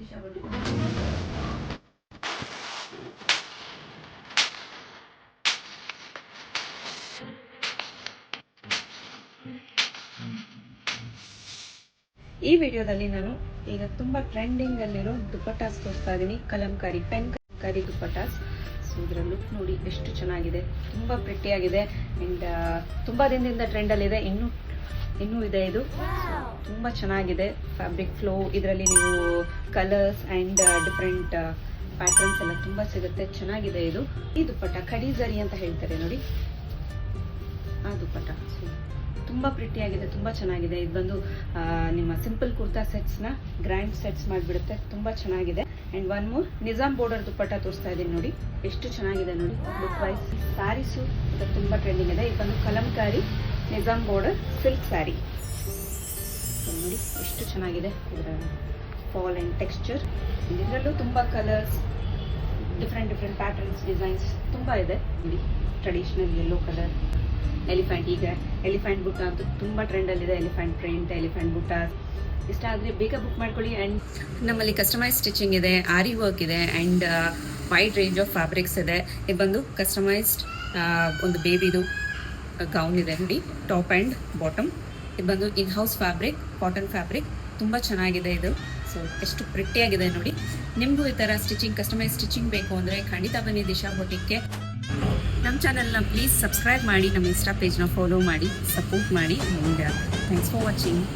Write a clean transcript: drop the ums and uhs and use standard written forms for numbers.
ಈ ವಿಡಿಯೋದಲ್ಲಿ ನಾನು ಈಗ ತುಂಬ ಟ್ರೆಂಡಿಂಗಲ್ಲಿರೋ ದುಪ್ಪಟ್ಟಾಸ್ ತೋರಿಸ್ತಾ ಇದ್ದೀನಿ. ಕಲಂಕಾರಿ ಪೆನ್ ಕಲಂಕಾರಿ ದುಪ್ಪಟ್ಟಾಸ್. ಸೊ ಇದರ ಲುಕ್ ನೋಡಿ ಎಷ್ಟು ಚೆನ್ನಾಗಿದೆ, ತುಂಬ ಪ್ರಿಟ್ಟಿಯಾಗಿದೆ ಆ್ಯಂಡ್ ತುಂಬ ದಿನದಿಂದ ಟ್ರೆಂಡಲ್ಲಿದೆ. ಇನ್ನೂ ಇದೆ. ಇದು ತುಂಬ ಚೆನ್ನಾಗಿದೆ. ಫ್ಯಾಬ್ರಿಕ್ ಫ್ಲೋ ಇದರಲ್ಲಿ ನೀವು ಕಲರ್ಸ್ ಆ್ಯಂಡ್ ಡಿಫ್ರೆಂಟ್ ಪ್ಯಾಟರ್ನ್ಸ್ ಎಲ್ಲ ತುಂಬ ಸಿಗುತ್ತೆ. ಚೆನ್ನಾಗಿದೆ ಇದು. ಈ ದುಪ್ಪಟ್ಟ ಖಡೀಜರಿ ಅಂತ ಹೇಳ್ತಾರೆ ನೋಡಿ, ಆ ದುಪ್ಪಟ್ಟ ತುಂಬ ಪ್ರಿಟ್ಟಿಯಾಗಿದೆ, ತುಂಬ ಚೆನ್ನಾಗಿದೆ. ಇದು ಬಂದು ನಿಮ್ಮ ಸಿಂಪಲ್ ಕುರ್ತಾ ಸೆಟ್ಸ್ನ ಗ್ರ್ಯಾಂಡ್ ಸೆಟ್ಸ್ ಮಾಡಿಬಿಡುತ್ತೆ. ತುಂಬ ಚೆನ್ನಾಗಿದೆ. And one more Nizam border dupatta ತೋರಿಸ್ತಾ ಇದ್ದೀನಿ ನೋಡಿ, ಎಷ್ಟು ಚೆನ್ನಾಗಿದೆ ನೋಡಿ ಲುಕ್ ವೈಸ್. ಸ್ಯಾರೀಸು ಇದು ತುಂಬ ಟ್ರೆಂಡಿಂಗ್ ಇದೆ. ಇದು ಬಂದು ಕಲಂಕಾರಿ ನಿಜಾಮ್ ಬೋರ್ಡರ್ ಸಿಲ್ಕ್ ಸ್ಯಾರಿ ನೋಡಿ, ಎಷ್ಟು ಚೆನ್ನಾಗಿದೆ ಇದರ ಫಾಲ್ ಆ್ಯಂಡ್ ಟೆಕ್ಸ್ಚರ್. ಇದರಲ್ಲೂ ತುಂಬ ಕಲರ್ಸ್, ಡಿಫ್ರೆಂಟ್ ಪ್ಯಾಟರ್ನ್ಸ್, ಡಿಸೈನ್ಸ್ ತುಂಬ ಇದೆ ನೋಡಿ. Traditional yellow colour, elephant. ಈಗ ಎಲಿಫೆಂಟ್ ಬುಟ್ಟ ಅಂತೂ ತುಂಬ ಟ್ರೆಂಡಲ್ಲಿದೆ. ಎಲಿಫೆಂಟ್ ಪ್ರಿಂಟ್, ಎಲಿಫೆಂಟ್ ಬುಟ್ಟ ಇಷ್ಟ ಆದರೆ ಬೇಗ ಬುಕ್ ಮಾಡ್ಕೊಳ್ಳಿ. ಆ್ಯಂಡ್ ನಮ್ಮಲ್ಲಿ ಕಸ್ಟಮೈಸ್ ಸ್ಟಿಚಿಂಗ್ ಇದೆ, ಆರಿ ವರ್ಕ್ ಇದೆ and wide range of fabrics ಇದೆ. ಇದು ಬಂದು ಕಸ್ಟಮೈಸ್ಡ್ ಒಂದು ಬೇಬಿದು ಗೌನ್ ಇದೆ ನೋಡಿ, ಟಾಪ್ ಆ್ಯಂಡ್ ಬಾಟಮ್. ಇದು ಬಂದು in house fabric, cotton fabric, ತುಂಬ ಚೆನ್ನಾಗಿದೆ ಇದು. ಸೊ ಎಷ್ಟು ಪ್ರಿಟ್ಟಿಯಾಗಿದೆ ನೋಡಿ. ನಿಮಗೂ ಈ ಥರ ಸ್ಟಿಚಿಂಗ್, ಕಸ್ಟಮೈಸ್ ಸ್ಟಿಚಿಂಗ್ ಬೇಕು ಅಂದರೆ ಖಂಡಿತ ಬನ್ನಿ ದಿಶಾ ಬೊಟಿಕ್ಗೆ. ನಮ್ಮ ಚಾನಲ್ನ ಪ್ಲೀಸ್ ಸಬ್ಸ್ಕ್ರೈಬ್ ಮಾಡಿ, ನಮ್ಮ ಇನ್ಸ್ಟಾ ಪೇಜ್ನ ಫಾಲೋ ಮಾಡಿ, ಸಪೋರ್ಟ್ ಮಾಡಿ. And thanks for watching.